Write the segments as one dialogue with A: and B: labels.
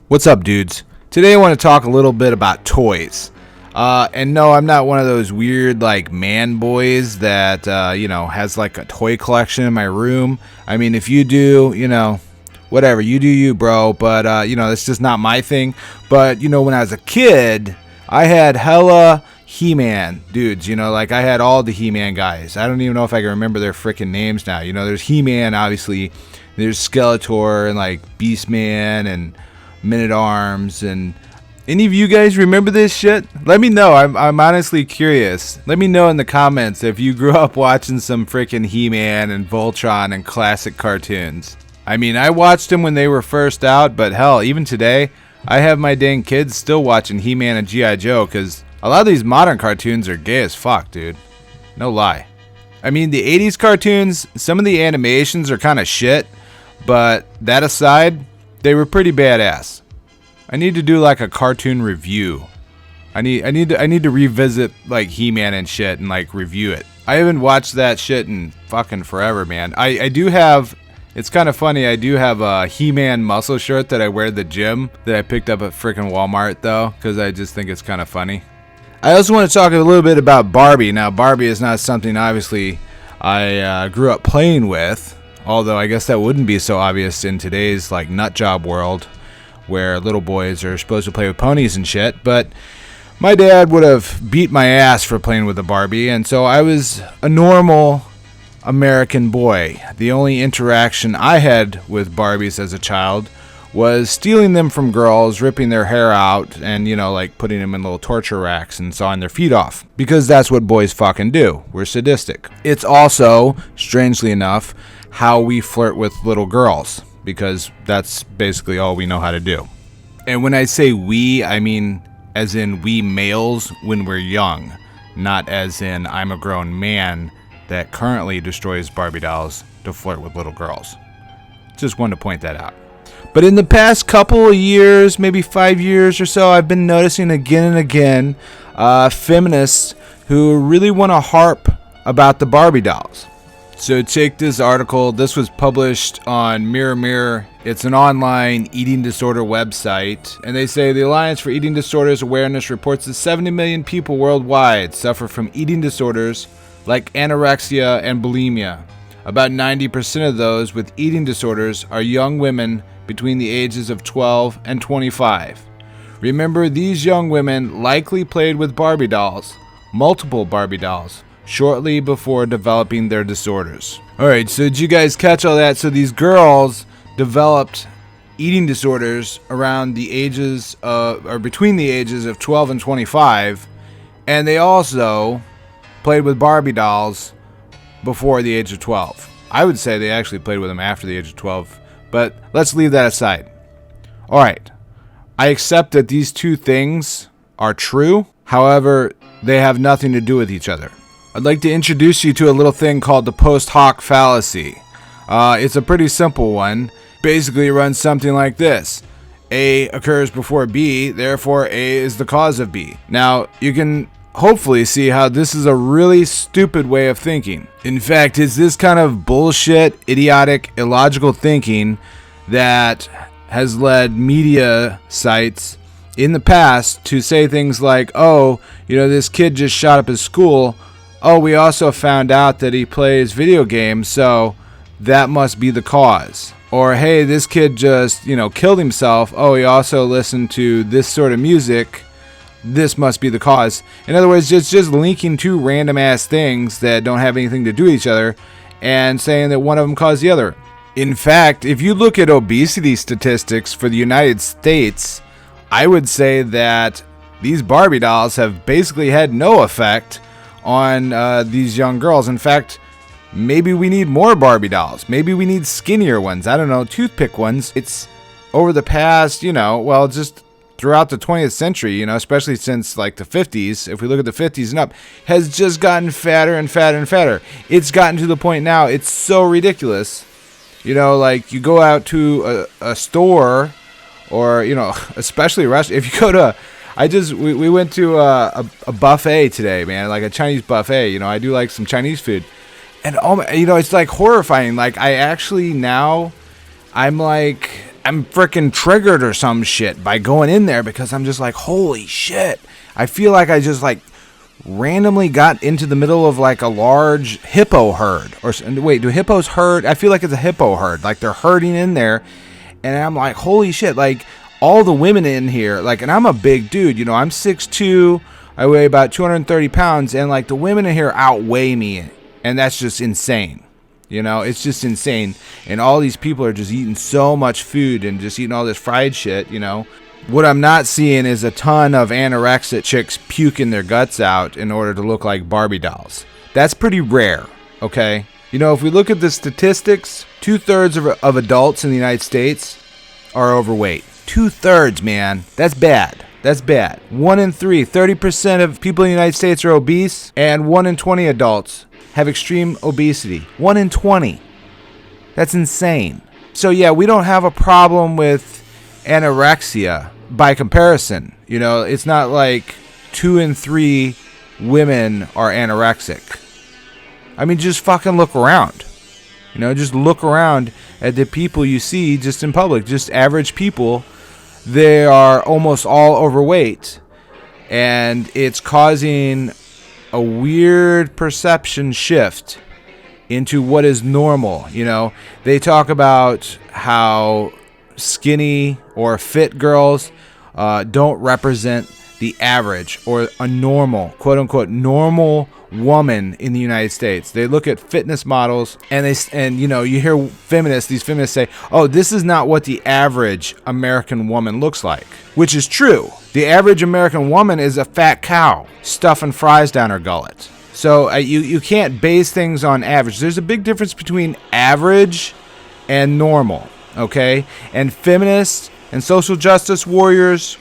A: What's up, dudes? Today I want to talk a little bit about toys. And no, I'm not one of those weird, like, man boys that, has, like, a toy collection in my room. I mean, if you do, whatever. You do you, bro. But, that's just not my thing. But, when I was a kid, I had hella He-Man dudes. I had all the He-Man guys. I don't even know if I can remember their freaking names now. There's He-Man, obviously. There's Skeletor and, like, Beastman and Man-at-Arms. And any of you guys remember this shit? Let me know. I'm honestly curious. Let me know in the comments if you grew up watching some freaking He-Man and Voltron and classic cartoons. I mean, I watched them when they were first out, but hell, even today, I have my dang kids still watching He-Man and G.I. Joe, because a lot of these modern cartoons are gay as fuck, dude. No lie. I mean, the 80s cartoons, some of the animations are kind of shit, but that aside, they were pretty badass. I need to do like a cartoon review. I need to revisit like He-Man and shit and like review it. I haven't watched that shit in fucking forever, man. I do have, it's kind of funny, I do have a He-Man muscle shirt that I wear at the gym that I picked up at freaking Walmart though, because I just think it's kind of funny. I also want to talk a little bit about Barbie. Now, Barbie is not something obviously I grew up playing with. Although I guess that wouldn't be so obvious in today's like nut job world where little boys are supposed to play with ponies and shit. But my dad would have beat my ass for playing with a Barbie, and so I was a normal American boy. The only interaction I had with Barbies as a child was stealing them from girls, ripping their hair out, and, like putting them in little torture racks and sawing their feet off. Because that's what boys fucking do. We're sadistic. It's also, strangely enough, how we flirt with little girls, because that's basically all we know how to do. And when I say we, I mean as in we males when we're young, not as in I'm a grown man that currently destroys Barbie dolls to flirt with little girls. Just wanted to point that out. But in the past couple of years, maybe 5 years or so, I've been noticing again and again feminists who really want to harp about the Barbie dolls. So take this article. This was published on Mirror Mirror. It's an online eating disorder website. And they say the Alliance for Eating Disorders Awareness reports that 70 million people worldwide suffer from eating disorders like anorexia and bulimia. About 90% of those with eating disorders are young women between the ages of 12 and 25. Remember, these young women likely played with Barbie dolls, multiple Barbie dolls, shortly before developing their disorders. Alright, so did you guys catch all that? So these girls developed eating disorders around the ages of, or between the ages of 12 and 25, and they also played with Barbie dolls before the age of 12. I would say they actually played with them after the age of 12, but let's leave that aside. Alright, I accept that these two things are true, however, they have nothing to do with each other. I'd like to introduce you to a little thing called the post hoc fallacy. It's a pretty simple one. Basically, it runs something like this. A occurs before B, therefore A is the cause of B. Now, you can hopefully see how this is a really stupid way of thinking. In fact, it's this kind of bullshit, idiotic, illogical thinking that has led media sites in the past to say things like, oh, this kid just shot up his school. Oh, we also found out that he plays video games, so that must be the cause. Or, hey, this kid just, killed himself. Oh, he also listened to this sort of music. This must be the cause. In other words, just linking two random ass things that don't have anything to do with each other and saying that one of them caused the other. In fact, if you look at obesity statistics for the United States, I would say that these Barbie dolls have basically had no effect on these young girls. In fact, maybe we need more Barbie dolls. Maybe we need skinnier ones. I don't know, toothpick ones. It's over the past, just throughout the 20th century, especially since like the 50s, if we look at the 50s and up, has just gotten fatter and fatter and fatter. It's gotten to the point now, it's so ridiculous. Like you go out to a store or, especially a restaurant. If you go to we went to a buffet today, man, like a Chinese buffet. I do like some Chinese food. And, it's like horrifying. Like, I actually now, I'm like, I'm freaking triggered or some shit by going in there, because I'm just like, holy shit. I feel like I just like randomly got into the middle of like a large hippo herd. Or wait, do hippos herd? I feel like it's a hippo herd. Like they're herding in there, and I'm like, holy shit. Like all the women in here, like, and I'm a big dude, you know, I'm 6'2", I weigh about 230 pounds, and like the women in here outweigh me, and that's just insane. You know, it's just insane. And all these people are just eating so much food and just eating all this fried shit, you know. What I'm not seeing is a ton of anorexic chicks puking their guts out in order to look like Barbie dolls. That's pretty rare, okay? You know, if we look at the statistics, 2/3 of adults in the United States are overweight. 2/3, man. That's bad. That's bad. 1 in 3, 30% of people in the United States are obese, and 1 in 20 adults have extreme obesity. 1 in 20. That's insane. So yeah, we don't have a problem with anorexia by comparison. You know, it's not like 2 in 3 women are anorexic. I mean, just fucking look around. You know, just look around at the people you see just in public, just average people. They are almost all overweight, and it's causing a weird perception shift into what is normal. You know, they talk about how skinny or fit girls don't represent the average or a normal, quote unquote, normal woman in the United States. They look at fitness models, and you know, you hear these feminists say, oh, this is not what the average American woman looks like, which is true. The average American woman is a fat cow stuffing fries down her gullet. So you can't base things on average. There's a big difference between average and normal, okay? And feminists and social justice warriors,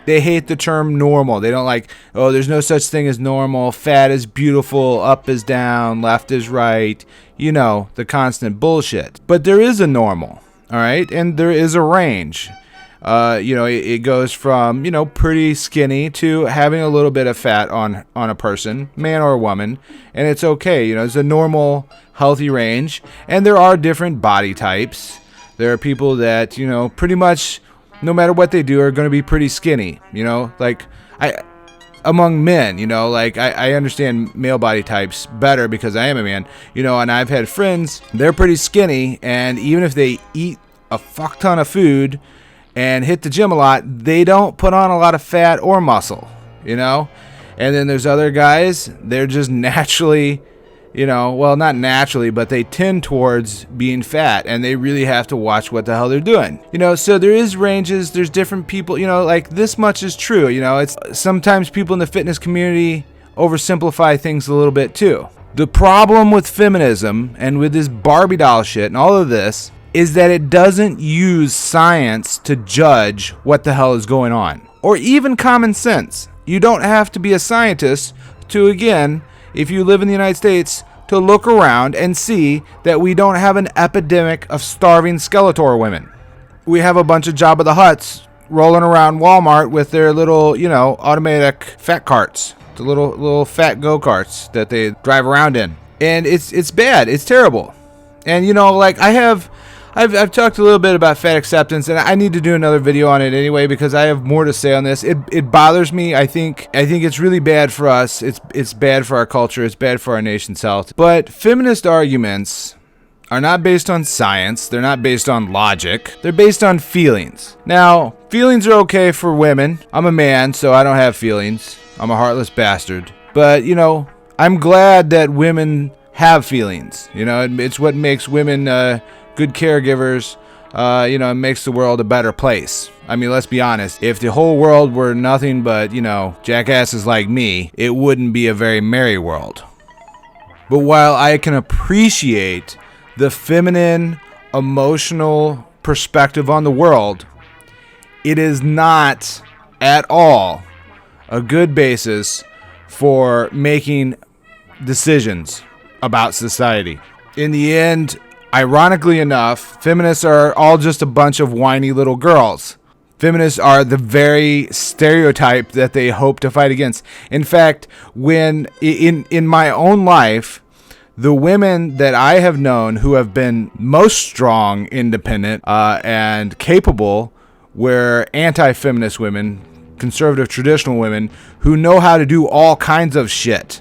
A: they hate the term normal. They don't like, oh, there's no such thing as normal. Fat is beautiful. Up is down. Left is right. You know, the constant bullshit. But there is a normal, all right? And there is a range. You know, it goes from, you know, pretty skinny to having a little bit of fat on a person, man or woman. And it's okay. You know, it's a normal, healthy range. And there are different body types. There are people that, you know, pretty much no matter what they do are going to be pretty skinny, you know, like among men, you know, like I understand male body types better because I am a man, you know, and I've had friends, they're pretty skinny, and even if they eat a fuck ton of food and hit the gym a lot, they don't put on a lot of fat or muscle, you know. And then there's other guys, they're just naturally, you know, well, not naturally, but they tend towards being fat, and they really have to watch what the hell they're doing. You know, so there is ranges, there's different people, you know, like this much is true, you know, it's sometimes people in the fitness community oversimplify things a little bit too. The problem with feminism and with this Barbie doll shit and all of this is that it doesn't use science to judge what the hell is going on, or even common sense. You don't have to be a scientist to, again, if you live in the United States, to look around and see that we don't have an epidemic of starving Skeletor women. We have a bunch of Jabba the Hutts rolling around Walmart with their little, you know, automatic fat carts, the little fat go-karts that they drive around in. And it's bad. It's terrible. And, you know, like I've talked a little bit about fat acceptance, and I need to do another video on it anyway because I have more to say on this. It bothers me. I think it's really bad for us. It's bad for our culture. It's bad for our nation's health. But feminist arguments are not based on science. They're not based on logic. They're based on feelings. Now, feelings are okay for women. I'm a man, so I don't have feelings. I'm a heartless bastard. But, you know, I'm glad that women have feelings. You know, it's what makes women good caregivers. You know, it makes the world a better place. I mean, let's be honest. If the whole world were nothing but, you know, jackasses like me, it wouldn't be a very merry world. But while I can appreciate the feminine, emotional perspective on the world, it is not at all a good basis for making decisions about society. In the end, ironically enough, feminists are all just a bunch of whiny little girls. Feminists are the very stereotype that they hope to fight against. In fact, when in my own life, the women that I have known who have been most strong, independent, and capable were anti-feminist women, conservative traditional women who know how to do all kinds of shit.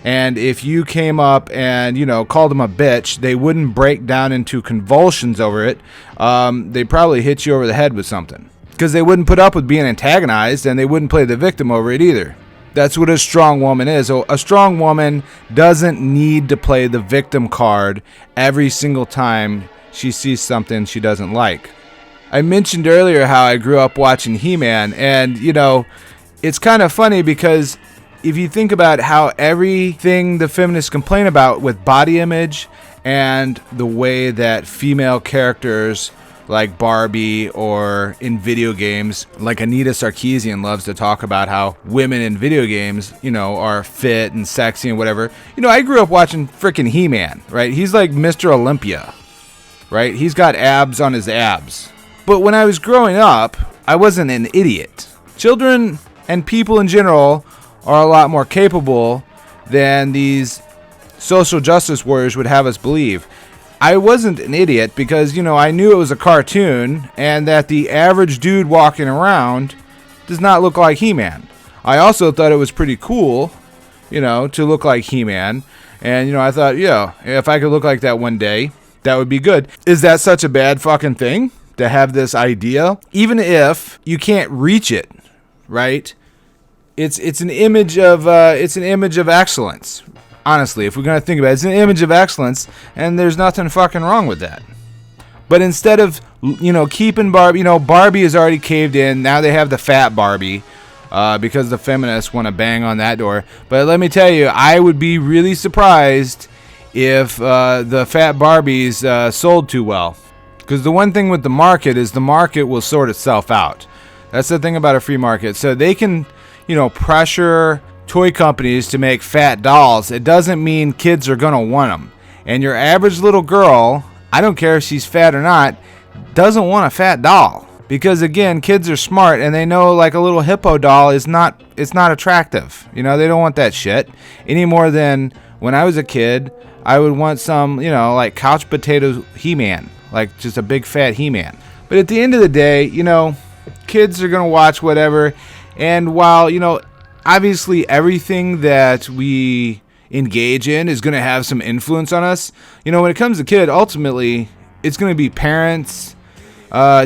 A: And if you came up and, called them a bitch, they wouldn't break down into convulsions over it. They'd probably hit you over the head with something. Because they wouldn't put up with being antagonized, and they wouldn't play the victim over it either. That's what a strong woman is. So a strong woman doesn't need to play the victim card every single time she sees something she doesn't like. I mentioned earlier how I grew up watching He-Man, and, it's kind of funny because if you think about how everything the feminists complain about with body image and the way that female characters like Barbie or in video games, like Anita Sarkeesian loves to talk about how women in video games, are fit and sexy and whatever. I grew up watching freaking He-Man, right? He's like Mr. Olympia, right? He's got abs on his abs. But when I was growing up, I wasn't an idiot. Children and people in general are a lot more capable than these social justice warriors would have us believe. I wasn't an idiot because, I knew it was a cartoon and that the average dude walking around does not look like He-Man. I also thought it was pretty cool, to look like He-Man. And, I thought, if I could look like that one day, that would be good. Is that such a bad fucking thing to have this idea? Even if you can't reach it, right? It's an image of excellence. Honestly, if we're going to think about it, it's an image of excellence, and there's nothing fucking wrong with that. But instead of, keeping Barbie, Barbie is already caved in. Now they have the fat Barbie because the feminists want to bang on that door. But let me tell you, I would be really surprised if the fat Barbies sold too well. Because the one thing with the market is the market will sort itself out. That's the thing about a free market. So they can, pressure toy companies to make fat dolls. It doesn't mean kids are gonna want them. And your average little girl, I don't care if she's fat or not, doesn't want a fat doll. Because again, kids are smart and they know like a little hippo doll it's not attractive. They don't want that shit any more than when I was a kid. I would want some, like couch potato He-Man, like just a big fat He-Man. But at the end of the day, kids are gonna watch whatever. And while, obviously, everything that we engage in is going to have some influence on us. When it comes to kid, ultimately, it's going to be parents,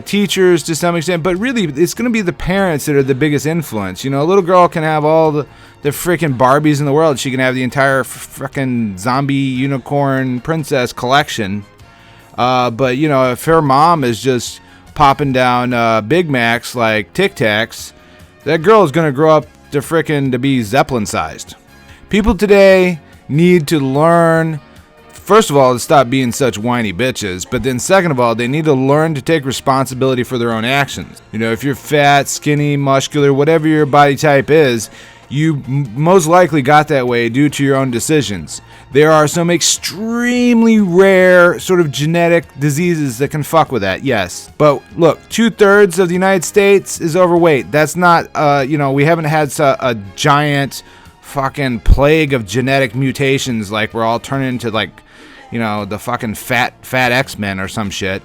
A: teachers to some extent, but really, it's going to be the parents that are the biggest influence. A little girl can have all the freaking Barbies in the world. She can have the entire freaking zombie unicorn princess collection. But, if her mom is just popping down Big Macs like Tic Tacs, that girl is going to grow up to be Zeppelin sized. People today need to learn, first of all, to stop being such whiny bitches, but then second of all, they need to learn to take responsibility for their own actions. If you're fat, skinny, muscular, whatever your body type is, you most likely got that way due to your own decisions. There are some extremely rare sort of genetic diseases that can fuck with that, yes. But look, 2/3 of the United States is overweight. That's not, we haven't had a giant fucking plague of genetic mutations like we're all turning into like, the fucking fat X-Men or some shit.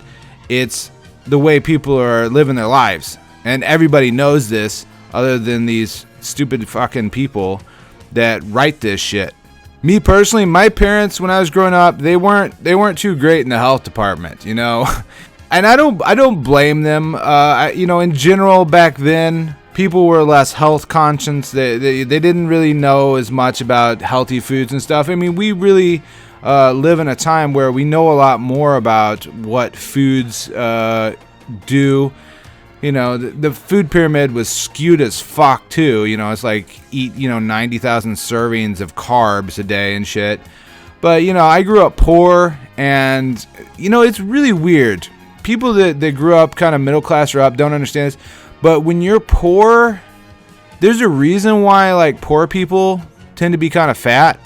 A: It's the way people are living their lives. And everybody knows this other than these stupid fucking people that write this shit. Me personally, my parents when I was growing up, they weren't too great in the health department, And I don't blame them. In general back then, people were less health conscious. They didn't really know as much about healthy foods and stuff. I mean, we really live in a time where we know a lot more about what foods do. The food pyramid was skewed as fuck too. It's like eat 90,000 servings of carbs a day and shit. But I grew up poor, and it's really weird. People that grew up kind of middle class or up don't understand this. But when you're poor, there's a reason why like poor people tend to be kind of fat.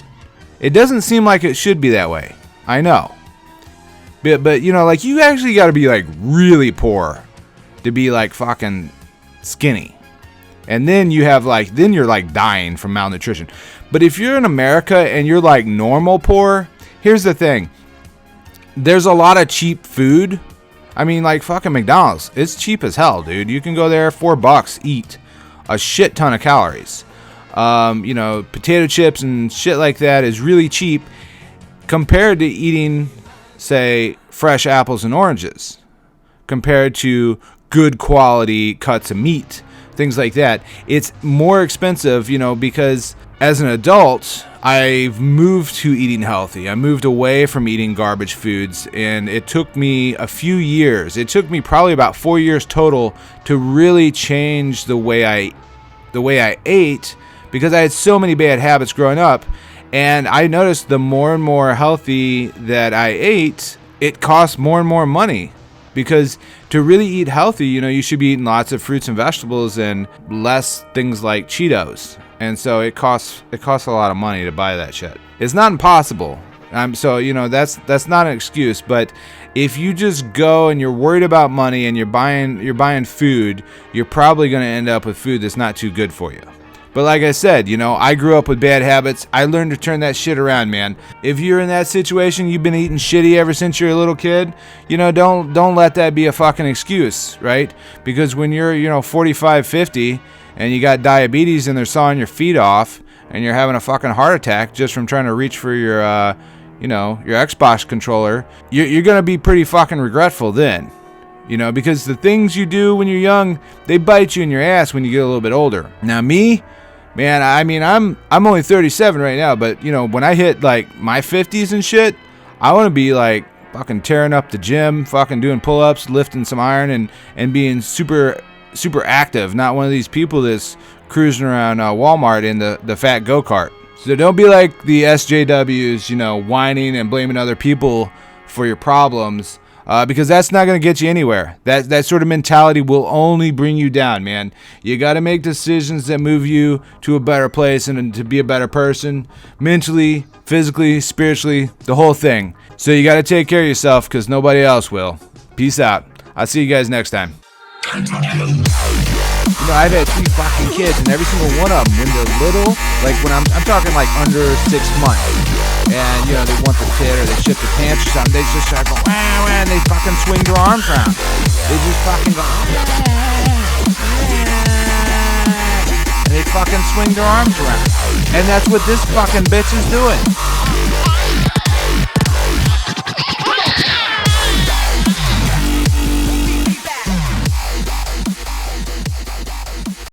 A: It doesn't seem like it should be that way. I know. But like you actually got to be like really poor to be like fucking skinny. And then you're like dying from malnutrition. But if you're in America and you're like normal poor, here's the thing. There's a lot of cheap food. I mean, like fucking McDonald's. It's cheap as hell, dude. You can go there, $4, eat a shit ton of calories. You know, potato chips and shit like that is really cheap compared to eating, say, fresh apples and oranges, compared to good quality cuts of meat, things like that. It's more expensive, you know, because as an adult, I've moved to eating healthy. I moved away from eating garbage foods, and it took me a few years. It took me probably about 4 years total to really change the way I ate, because I had so many bad habits growing up. And I noticed the more and more healthy that I ate, it cost more and more money. Because to really eat healthy, you know, you should be eating lots of fruits and vegetables and less things like Cheetos. And so it costs a lot of money to buy that shit. It's not impossible. So, you know, that's not an excuse. But if you just go and you're worried about money and you're buying food, you're probably going to end up with food that's not too good for you. But like I said, you know, I grew up with bad habits. I learned to turn that shit around, man. If you're in that situation, you've been eating shitty ever since you're a little kid, you know, don't let that be a fucking excuse, right? Because when you're, you know, 45, 50, and you got diabetes and they're sawing your feet off, and you're having a fucking heart attack just from trying to reach for your, you know, your Xbox controller, you're going to be pretty fucking regretful then. You know, because the things you do when you're young, they bite you in your ass when you get a little bit older. Now me, man, I mean, I'm only 37 right now, but, you know, when I hit, like, my 50s and shit, I want to be, like, fucking tearing up the gym, fucking doing pull-ups, lifting some iron, and being super active, not one of these people that's cruising around Walmart in the fat go-kart. So don't be like the SJWs, you know, whining and blaming other people for your problems, because that's not going to get you anywhere. That sort of mentality will only bring you down, man. You got to make decisions that move you to a better place and to be a better person, mentally, physically, spiritually, the whole thing. So you got to take care of yourself, because nobody else will. Peace out. I'll see you guys next time. You know, I've had 3 fucking kids, and every single one of them, when they're little, like when I'm talking like under 6 months, and, you know, they want the tit or they shit the pants or something, they just start going, wah, wah, and they fucking swing their arms around. They just fucking go, and they fucking swing their arms around. And that's what this fucking bitch is doing.